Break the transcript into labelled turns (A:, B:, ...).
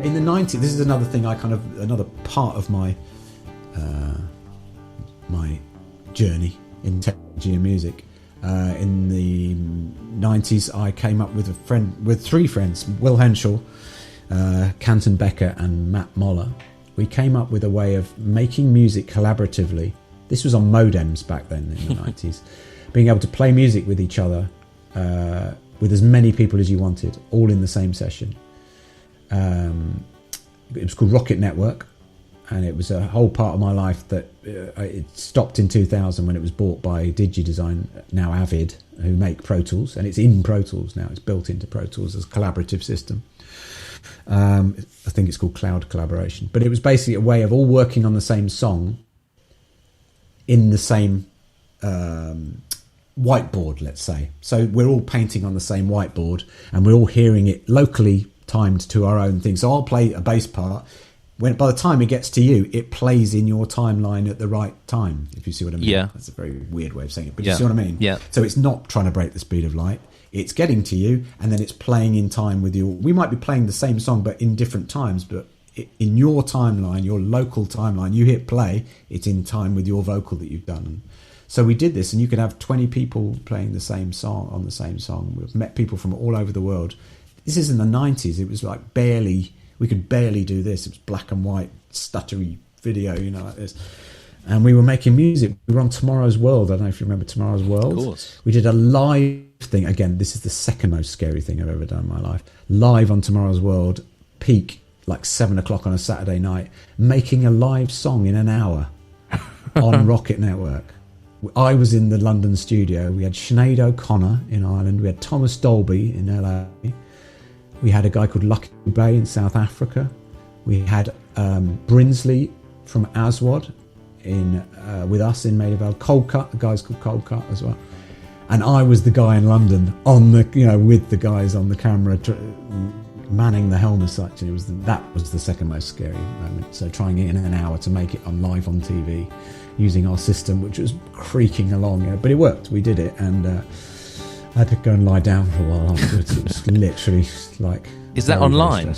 A: in the 90s, this is another thing another part of my my journey in technology and music. In the 90s, I came up with three friends, Will Henshall, Canton Becker and Matt Moller. We came up with a way of making music collaboratively. This was on modems back then in the 90s. Being able to play music with each other, with as many people as you wanted, all in the same session. It was called Rocket Network, and it was a whole part of my life that it stopped in 2000 when it was bought by DigiDesign, now Avid, who make Pro Tools, and it's in Pro Tools now. It's built into Pro Tools as a collaborative system. I think it's called cloud collaboration, but it was basically a way of all working on the same song in the same whiteboard, let's say. So we're all painting on the same whiteboard and we're all hearing it locally timed to our own thing. So I'll play a bass part. By the time it gets to you, it plays in your timeline at the right time, if you see what I mean.
B: Yeah.
A: That's a very weird way of saying it, but you see what I mean?
B: Yeah.
A: So it's not trying to break the speed of light. It's getting to you, and then it's playing in time with you. We might be playing the same song, but in different times. But in your timeline, your local timeline, you hit play, it's in time with your vocal that you've done. And so we did this, and you could have 20 people playing the same song on the same song. We've met people from all over the world. This is in the 90s. It was like we could barely do this. It was black and white, stuttery video, like this. And we were making music. We were on Tomorrow's World. I don't know if you remember Tomorrow's World.
B: Of course.
A: We did a live thing. Again, this is the second most scary thing I've ever done in my life. Live on Tomorrow's World, peak, like 7 o'clock on a Saturday night, making a live song in an hour on Rocket Network. I was in the London studio. We had Sinead O'Connor in Ireland. We had Thomas Dolby in LA. We had a guy called Lucky Bay in South Africa. We had Brinsley from Aswad with us in Maida Vale. Cold Cut, the guys called Cold Cut as well. And I was the guy in London on the, with the guys on the camera, manning the helm as such. And that was the second most scary moment. So trying it in an hour to make it live on TV, using our system, which was creaking along, but it worked. We did it, and I had to go and lie down for a while afterwards. It was literally like...
B: Is that online?